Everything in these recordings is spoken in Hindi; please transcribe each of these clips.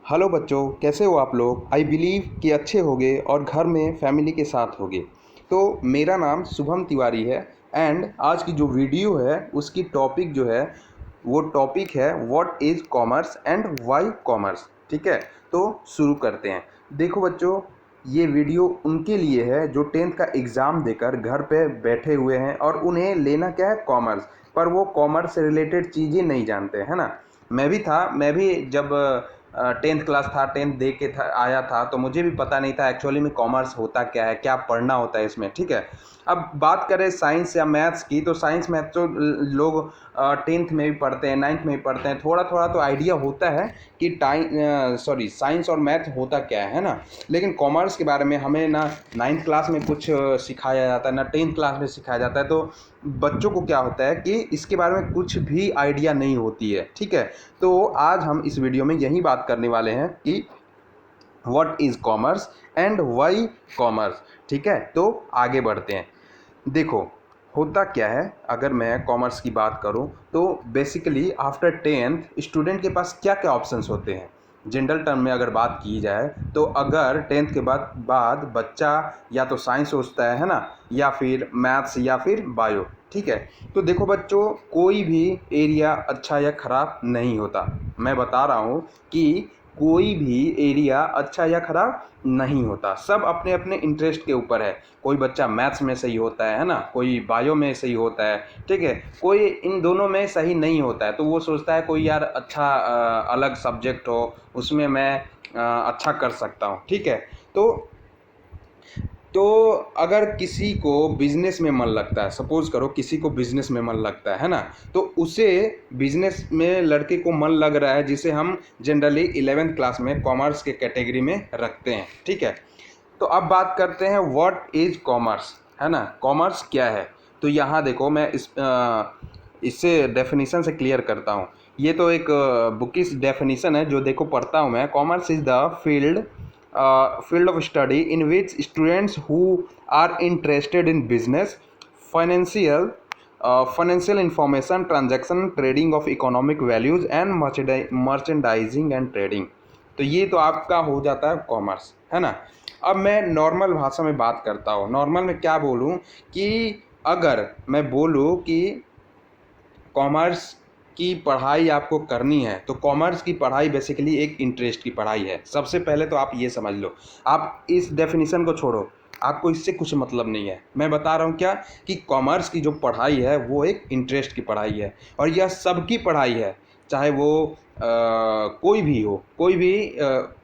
हेलो बच्चों, कैसे हो आप लोग। आई बिलीव कि अच्छे होगे और घर में फैमिली के साथ होगे। तो मेरा नाम शुभम तिवारी है एंड आज की जो वीडियो है उसकी टॉपिक जो है वो टॉपिक है what is commerce and why commerce. ठीक है, तो शुरू करते हैं। देखो बच्चों, ये वीडियो उनके लिए है जो टेंथ का एग्ज़ाम देकर घर पे बैठे हुए हैं और उन्हें लेना क्या है, कॉमर्स। पर वो कॉमर्स से रिलेटेड चीज़ें नहीं जानते, है ना। मैं भी जब टेंथ क्लास था, टेंथ दे के था आया था, तो मुझे भी पता नहीं था एक्चुअली में कॉमर्स होता क्या है, क्या पढ़ना होता है इसमें। ठीक है, अब बात करें साइंस या मैथ्स की, तो साइंस मैथ तो लोग टेंथ में भी पढ़ते हैं, नाइन्थ में भी पढ़ते हैं, थोड़ा थोड़ा तो आइडिया होता है कि साइंस और मैथ होता क्या है ना। लेकिन कॉमर्स के बारे में हमें ना नाइन्थ क्लास में कुछ सिखाया जाता है, ना टेंथ क्लास में सिखाया जाता है। तो बच्चों को क्या होता है कि इसके बारे में कुछ भी आइडिया नहीं होती है। ठीक है, तो आज हम इस वीडियो में यही बात करने वाले हैं कि what is commerce and why commerce. ठीक है, तो आगे बढ़ते हैं। देखो, होता क्या है, अगर मैं कॉमर्स की बात करूं तो बेसिकली आफ्टर टेंथ स्टूडेंट के पास क्या क्या ऑप्शंस होते हैं। जनरल टर्म में अगर बात की जाए तो अगर टेंथ के बाद बच्चा या तो साइंस सोचता है ना, या फिर मैथ्स या फिर बायो। ठीक है, तो देखो बच्चों, कोई भी एरिया अच्छा या ख़राब नहीं होता। मैं बता रहा हूँ कि कोई भी एरिया अच्छा या ख़राब नहीं होता, सब अपने अपने इंटरेस्ट के ऊपर है। कोई बच्चा मैथ्स में सही होता है ना, कोई बायो में सही होता है। ठीक है, कोई इन दोनों में सही नहीं होता है, तो वो सोचता है कोई यार अच्छा अलग सब्जेक्ट हो, उसमें मैं अच्छा कर सकता हूँ। ठीक है, तो अगर किसी को बिजनेस में मन लगता है, सपोज करो किसी को बिजनेस में मन लगता है ना, तो उसे बिजनेस में लड़के को मन लग रहा है, जिसे हम जनरली 11th क्लास में कॉमर्स के कैटेगरी में रखते हैं। ठीक है, तो अब बात करते हैं व्हाट इज़ कॉमर्स, है ना। कॉमर्स क्या है, तो यहाँ देखो मैं इससे डेफिनेशन से क्लियर करता हूँ। ये तो एक बुकिश डेफिनेशन है जो देखो पढ़ता हूँ मैं। Commerce is the field of study in which students who are interested in business, financial information, transaction, trading of economic values and merchandising and trading। तो ये तो आपका हो जाता है कॉमर्स, है ना। अब मैं नॉर्मल भाषा में बात करता हूँ। नॉर्मल में क्या बोलूँ कि अगर मैं बोलूँ कि कॉमर्स की पढ़ाई आपको करनी है, तो कॉमर्स की पढ़ाई बेसिकली एक इंटरेस्ट की पढ़ाई है। सबसे पहले तो आप ये समझ लो, आप इस डेफिनेशन को छोड़ो, आपको इससे कुछ मतलब नहीं है। मैं बता रहा हूँ क्या, कि कॉमर्स की जो पढ़ाई है वो एक इंटरेस्ट की पढ़ाई है, और यह सबकी पढ़ाई है, चाहे वो कोई भी हो, कोई भी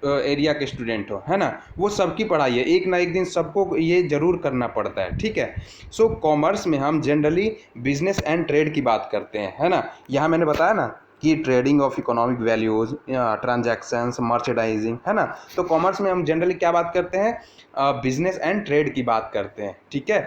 एरिया के स्टूडेंट हो, है ना। वो सबकी पढ़ाई है, एक ना एक दिन सबको ये ज़रूर करना पड़ता है। ठीक है, सो कॉमर्स में हम जनरली बिजनेस एंड ट्रेड की बात करते हैं, है ना। यहाँ मैंने बताया ना कि trading of economic values, transactions, merchandising, है ना। तो कॉमर्स में हम जनरली क्या बात करते हैं, बिजनेस एंड ट्रेड की बात करते हैं। ठीक है,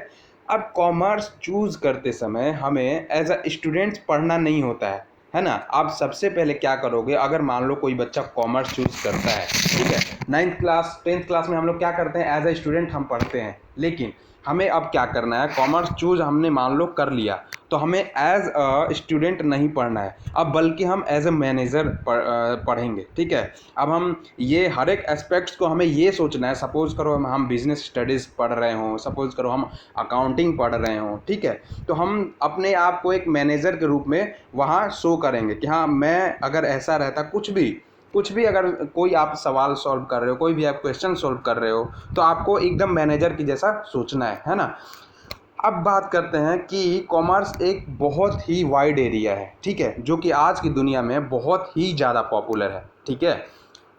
अब कॉमर्स चूज़ करते समय हमें एज अ स्टूडेंट पढ़ना नहीं होता है ना। आप सबसे पहले क्या करोगे, अगर मान लो कोई बच्चा कॉमर्स चूज़ करता है, ठीक है, नाइन्थ क्लास टेंथ क्लास में हम लोग क्या करते हैं, एज अ स्टूडेंट हम पढ़ते हैं। लेकिन हमें अब क्या करना है, कॉमर्स चूज़ हमने मान लो कर लिया, तो हमें एज अ स्टूडेंट नहीं पढ़ना है अब, बल्कि हम एज अ मैनेजर पढ़ेंगे। ठीक है, अब हम ये हर एक एस्पेक्ट्स को हमें ये सोचना है। सपोज़ करो हम बिजनेस स्टडीज़ पढ़ रहे हों, सपोज़ करो हम अकाउंटिंग पढ़ रहे हों, ठीक है, तो हम अपने आप को एक मैनेजर के रूप में वहाँ शो करेंगे कि हाँ, मैं अगर ऐसा रहता, कुछ भी अगर कोई आप सवाल सॉल्व कर रहे हो, कोई भी आप क्वेश्चन सॉल्व कर रहे हो, तो आपको एकदम मैनेजर की जैसा सोचना है ना। अब बात करते हैं कि कॉमर्स एक बहुत ही वाइड एरिया है, ठीक है, जो कि आज की दुनिया में बहुत ही ज़्यादा पॉपुलर है। ठीक है,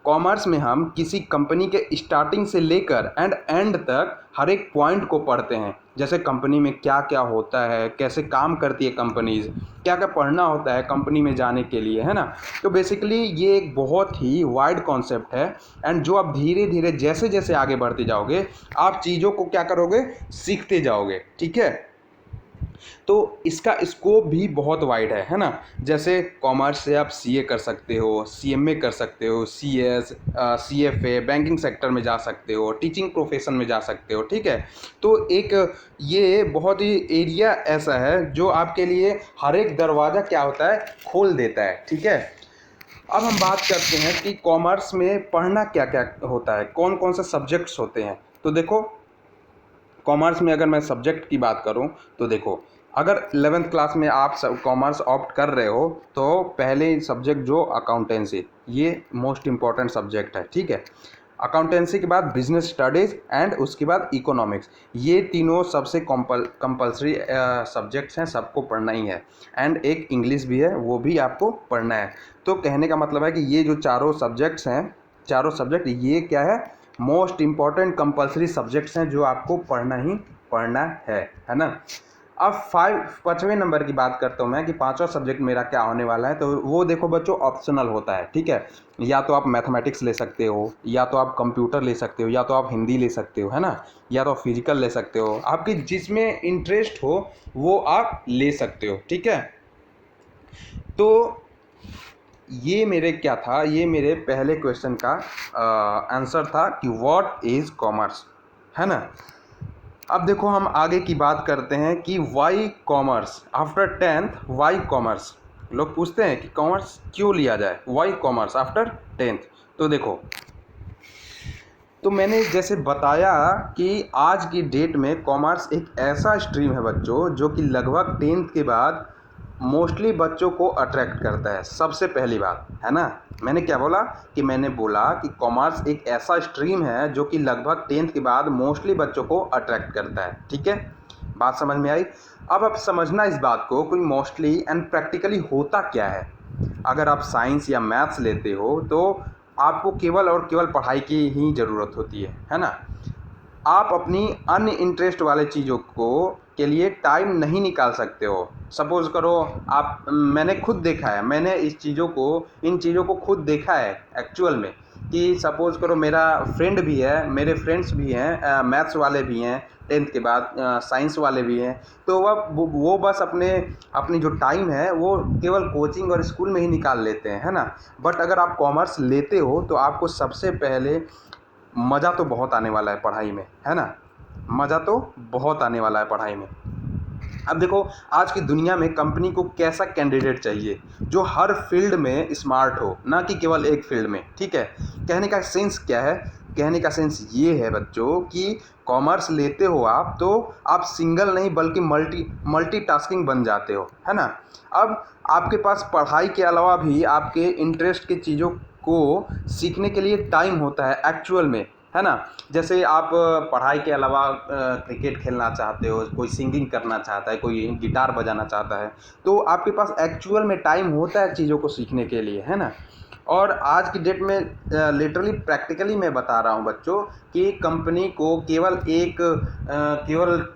कॉमर्स में हम किसी कंपनी के स्टार्टिंग से लेकर एंड तक हर एक पॉइंट को पढ़ते हैं। जैसे कंपनी में क्या क्या होता है, कैसे काम करती है कंपनीज, क्या क्या पढ़ना होता है कंपनी में जाने के लिए, है ना। तो बेसिकली ये एक बहुत ही वाइड कॉन्सेप्ट है, एंड जो आप धीरे धीरे जैसे जैसे आगे बढ़ते जाओगे, आप चीज़ों को क्या करोगे, सीखते जाओगे। ठीक है, तो इसका स्कोप भी बहुत वाइड है ना। जैसे कॉमर्स से आप सीए कर सकते हो, सीएमए कर सकते हो, सीएस, सीएफए, बैंकिंग सेक्टर में जा सकते हो, टीचिंग प्रोफेशन में जा सकते हो। ठीक है, तो एक ये बहुत ही एरिया ऐसा है जो आपके लिए हर एक दरवाज़ा क्या होता है, खोल देता है। ठीक है, अब हम बात करते हैं कि कॉमर्स में पढ़ना क्या क्या होता है, कौन कौन से सब्जेक्ट्स होते हैं। तो देखो, कॉमर्स में अगर मैं सब्जेक्ट की बात करूं तो देखो, अगर 11th क्लास में आप कॉमर्स ऑप्ट कर रहे हो तो पहले सब्जेक्ट जो अकाउंटेंसी, ये मोस्ट इम्पॉर्टेंट सब्जेक्ट है, ठीक है। अकाउंटेंसी के बाद बिजनेस स्टडीज़ एंड उसके बाद इकोनॉमिक्स, ये तीनों सबसे कंपलसरी सब्जेक्ट्स हैं, सबको पढ़ना ही है। एंड एक इंग्लिश भी है, वो भी आपको पढ़ना है। तो कहने का मतलब है कि ये जो चारों सब्जेक्ट्स हैं, चारों सब्जेक्ट ये क्या है, मोस्ट इम्पॉर्टेंट कंपलसरी सब्जेक्ट्स हैं जो आपको पढ़ना ही पढ़ना है ना। अब 5वें नंबर की बात करता हूँ मैं कि पांचवा सब्जेक्ट मेरा क्या होने वाला है। तो वो देखो बच्चों, ऑप्शनल होता है, ठीक है। या तो आप मैथमेटिक्स ले सकते हो, या तो आप कंप्यूटर ले सकते हो, या तो आप हिंदी ले सकते हो, है ना, या तो आप फिजिकल ले सकते हो, आपकी जिसमें इंटरेस्ट हो वो आप ले सकते हो, ठीक है। तो ये मेरे क्या था, ये मेरे पहले क्वेश्चन का आंसर था कि व्हाट इज़ कॉमर्स, है ना। अब देखो, हम आगे की बात करते हैं कि why commerce after 10th, why commerce. लोग पूछते हैं कि कॉमर्स क्यों लिया जाए, वाई कॉमर्स आफ्टर 10th। तो देखो, तो मैंने जैसे बताया कि आज की डेट में कॉमर्स एक ऐसा स्ट्रीम है बच्चों जो कि लगभग 10th के बाद मोस्टली बच्चों को अट्रैक्ट करता है। सबसे पहली बात है ना, मैंने क्या बोला कि मैंने बोला कि कॉमर्स एक ऐसा स्ट्रीम है जो कि लगभग 10th के बाद मोस्टली बच्चों को अट्रैक्ट करता है, ठीक है। बात समझ में आई। अब आप समझना इस बात को, कोई मोस्टली एंड प्रैक्टिकली होता क्या है। अगर आप साइंस या मैथ्स लेते हो तो आपको केवल और केवल पढ़ाई की ही ज़रूरत होती है ना। आप अपनी अन्य इंटरेस्ट वाले चीज़ों को के लिए टाइम नहीं निकाल सकते हो। सपोज़ करो आप, मैंने खुद देखा है, मैंने इन चीज़ों को खुद देखा है एक्चुअल में, कि सपोज़ करो मेरा फ्रेंड भी है, मेरे फ्रेंड्स भी हैं, मैथ्स वाले भी हैं 10th के बाद, साइंस वाले भी हैं। तो वो बस अपनी जो टाइम है वो केवल कोचिंग और स्कूल में ही निकाल लेते हैं, है ना। बट अगर आप कॉमर्स लेते हो तो आपको सबसे पहले मज़ा तो बहुत आने वाला है पढ़ाई में, है ना। मज़ा तो बहुत आने वाला है पढ़ाई में। अब देखो, आज की दुनिया में कंपनी को कैसा कैंडिडेट चाहिए, जो हर फील्ड में स्मार्ट हो, ना कि केवल एक फील्ड में, ठीक है। कहने का सेंस क्या है, कहने का सेंस ये है बच्चों कि कॉमर्स लेते हो आप तो आप सिंगल नहीं बल्कि मल्टीटास्किंग बन जाते हो, है ना। अब आपके पास पढ़ाई के अलावा भी आपके इंटरेस्ट की चीज़ों को सीखने के लिए टाइम होता है एक्चुअल में, है ना। जैसे आप पढ़ाई के अलावा क्रिकेट खेलना चाहते हो, कोई सिंगिंग करना चाहता है, कोई गिटार बजाना चाहता है, तो आपके पास एक्चुअल में टाइम होता है चीज़ों को सीखने के लिए, है ना। और आज की डेट में लिटरली प्रैक्टिकली मैं बता रहा हूँ बच्चों कि कंपनी को केवल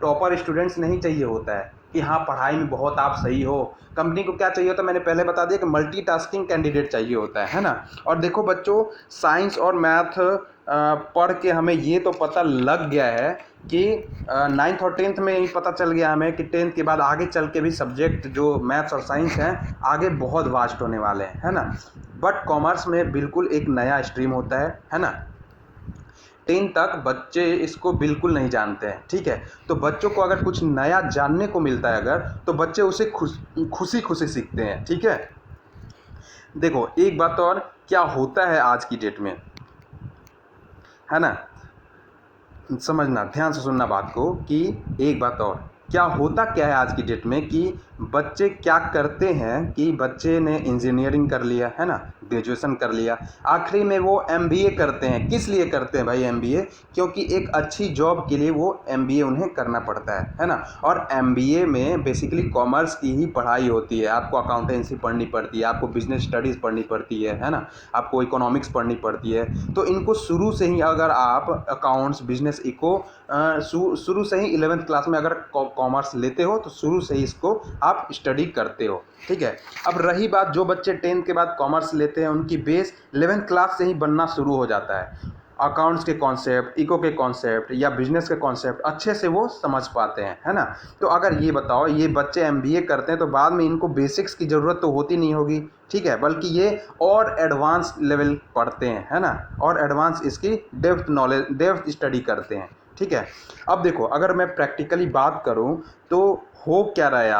टॉपर स्टूडेंट्स नहीं चाहिए होता है कि हाँ पढ़ाई में बहुत आप सही हो। कंपनी को क्या चाहिए होता है, मैंने पहले बता दिया कि मल्टीटास्किंग कैंडिडेट चाहिए होता है ना। और देखो बच्चों, साइंस और मैथ पढ़ के हमें ये तो पता लग गया है कि 9th और 10th में ही पता चल गया हमें कि 10th के बाद आगे चल के भी सब्जेक्ट जो मैथ्स और साइंस हैं आगे बहुत वास्ट होने वाले हैं, है ना। बट कॉमर्स में बिल्कुल एक नया स्ट्रीम होता है ना। 10 तक बच्चे इसको बिल्कुल नहीं जानते हैं, ठीक है। तो बच्चों को अगर कुछ नया जानने को मिलता है अगर, तो बच्चे उसे खुशी खुशी सीखते हैं, ठीक है। देखो एक बात और, क्या होता है आज की डेट में, है ना, समझना, ध्यान से सुनना बात को, कि एक बात और, क्या होता क्या है आज की डेट में कि बच्चे क्या करते हैं कि बच्चे ने इंजीनियरिंग कर लिया, है ना, ग्रेजुएशन कर लिया, आखिरी में वो एमबीए करते हैं। किस लिए करते हैं भाई एमबीए, क्योंकि एक अच्छी जॉब के लिए वो एमबीए उन्हें करना पड़ता है ना। और एमबीए में बेसिकली कॉमर्स की ही पढ़ाई होती है। आपको अकाउंटेंसी पढ़नी पड़ती है, आपको बिजनेस स्टडीज़ पढ़नी पड़ती है ना, आपको इकोनॉमिक्स पढ़नी पड़ती है। तो इनको शुरू से ही, अगर आप अकाउंट्स, बिजनेस, इको शुरू से ही 11th क्लास में अगर कॉमर्स लेते हो तो शुरू से ही इसको आप स्टडी करते हो, ठीक है। अब रही बात, जो बच्चे 10th के बाद कॉमर्स लेते हैं उनकी बेस 11th क्लास से ही बनना शुरू हो जाता है। अकाउंट्स के कॉन्सेप्ट, इको के कॉन्सेप्ट या बिजनेस के कॉन्सेप्ट अच्छे से वो समझ पाते हैं, है ना। तो अगर ये बताओ, ये बच्चे एमबीए करते हैं तो बाद में इनको बेसिक्स की ज़रूरत तो होती नहीं होगी, ठीक है, बल्कि ये और एडवांस लेवल पढ़ते हैं, है ना, और एडवांस इसकी डेप्थ नॉलेज, डेप्थ स्टडी करते हैं, ठीक है। अब देखो, अगर मैं प्रैक्टिकली बात करूं तो हो क्या रहा है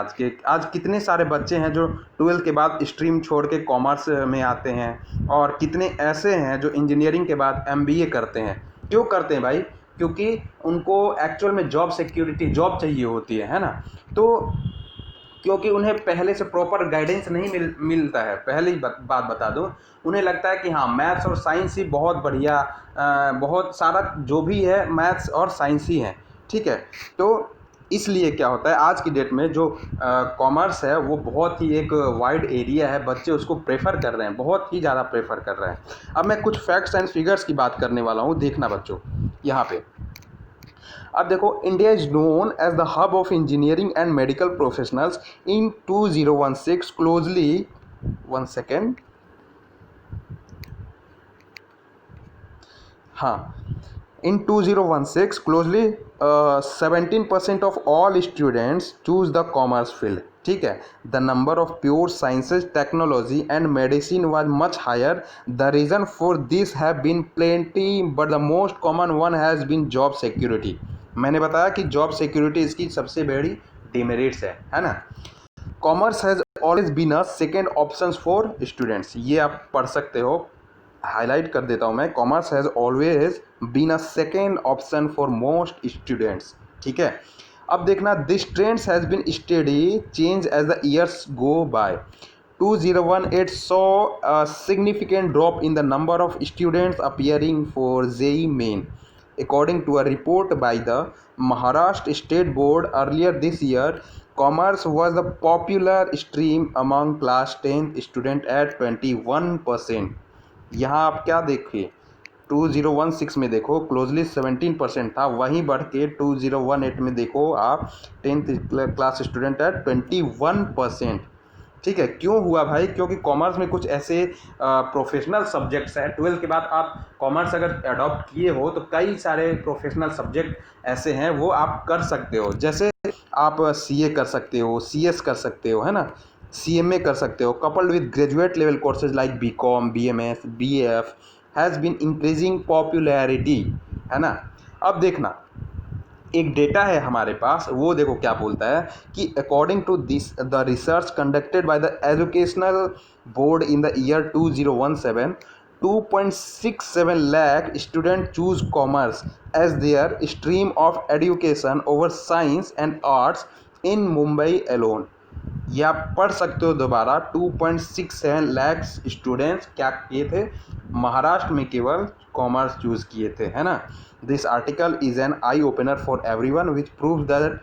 आज कितने सारे बच्चे हैं जो 12th के बाद स्ट्रीम छोड़ के कॉमर्स में आते हैं, और कितने ऐसे हैं जो इंजीनियरिंग के बाद एमबीए करते हैं। क्यों करते हैं भाई? क्योंकि उनको एक्चुअल में जॉब सिक्योरिटी, जॉब चाहिए होती है ना। तो क्योंकि उन्हें पहले से प्रॉपर गाइडेंस नहीं मिलता है। पहले ही बात बता दूं, उन्हें लगता है कि हाँ, मैथ्स और साइंस ही बहुत बढ़िया, बहुत सारा जो भी है मैथ्स और साइंस ही है, ठीक है। तो इसलिए क्या होता है, आज की डेट में जो कॉमर्स है वो बहुत ही एक वाइड एरिया है, बच्चे उसको प्रेफर कर रहे हैं, बहुत ही ज़्यादा प्रेफर कर रहे हैं। अब मैं कुछ फैक्ट्स एंड फिगर्स की बात करने वाला हूँ, देखना बच्चों यहाँ पे। अब देखो, India is known as the hub of engineering and medical professionals in 2016 closely, 1 second, हाँ, in 2016 closely 17% of all students choose the commerce field, ठीक है। the number of pure sciences, technology and medicine was much higher. the reason for this have been plenty but the most common one has been job security. मैंने बताया कि जॉब सिक्योरिटी इसकी सबसे बड़ी डिमेरिट्स है ना। Commerce has always been a second option for students, ये आप पढ़ सकते हो, हाईलाइट कर देता हूँ मैं। Commerce has always been a second option for most students, ठीक है। अब देखना, this trends has been steady change as the years go by. 2018 saw a significant drop in the number of students appearing for JEE Main. According to a report by the Maharashtra State Board earlier this year, commerce was the popular stream among class 10th student at 21%. यहाँ आप क्या देखिए, 2016 में देखो क्लोजली 17% था, वहीं बढ़ के 2018 में देखो आप 10th क्लास स्टूडेंट एट 21%, ठीक है। क्यों हुआ भाई? क्योंकि कॉमर्स में कुछ ऐसे प्रोफेशनल सब्जेक्ट्स हैं। 12th के बाद आप कॉमर्स अगर अडॉप्ट किए हो तो कई सारे प्रोफेशनल सब्जेक्ट ऐसे हैं वो आप कर सकते हो। जैसे आप सीए कर सकते हो, सीएस कर सकते हो, है ना, सीएमए कर सकते हो, coupled with graduate level courses like BCom, BMS, BF has been increasing popularity, है ना। अब देखना, एक डेटा है हमारे पास, वो देखो क्या बोलता है कि according to this the research conducted by the educational board in the year 2017, 2.67 lakh students choose commerce as their stream of education over science and arts in Mumbai alone. ये आप पढ़ सकते हो दोबारा, 2.67 लाख स्टूडेंट्स क्या किए थे, महाराष्ट्र में केवल कॉमर्स चूज़ किए थे, है ना। This article is an eye opener for everyone which proves that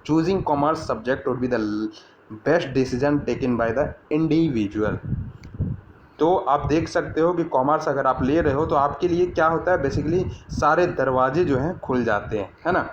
choosing commerce subject would be the best decision taken by the individual. तो आप देख सकते हो कि कॉमर्स अगर आप ले रहे हो तो आपके लिए क्या होता है, बेसिकली सारे दरवाजे जो हैं खुल जाते हैं, है ना।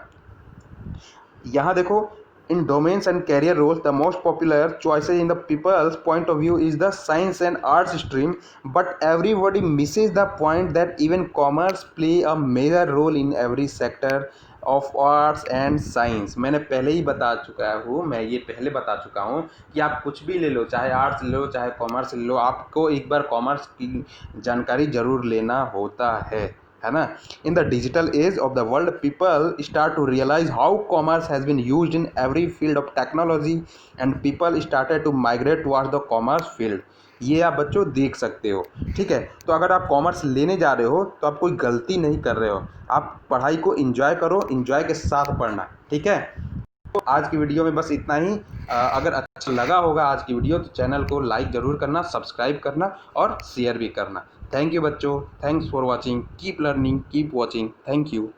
यहाँ देखो, in domains and career roles, the most popular choices in the people's point of view is the science and arts stream, but everybody misses the point that even commerce play a major role in every sector of arts and science. मैंने पहले ही बता चुका हूँ, मैं ये पहले बता चुका हूँ कि आप कुछ भी ले लो, चाहे आर्ट्स ले लो चाहे कॉमर्स ले लो, आपको एक बार कॉमर्स की जानकारी ज़रूर लेना होता है ना। In the digital age of the world, people start to realize how commerce has been used in every field of technology and people started to migrate towards the commerce field. ये आप बच्चों देख सकते हो, ठीक है। तो अगर आप कॉमर्स लेने जा रहे हो तो आप कोई गलती नहीं कर रहे हो, आप पढ़ाई को एंजॉय करो, एंजॉय के साथ पढ़ना, ठीक है। तो आज की वीडियो में बस इतना ही। अगर अच्छा लगा होगा आज की वीडियो तो चैनल को लाइक ज़रूर करना, सब्सक्राइब करना और शेयर भी करना। थैंक यू बच्चों, thanks for watching, keep learning, keep watching, thank you.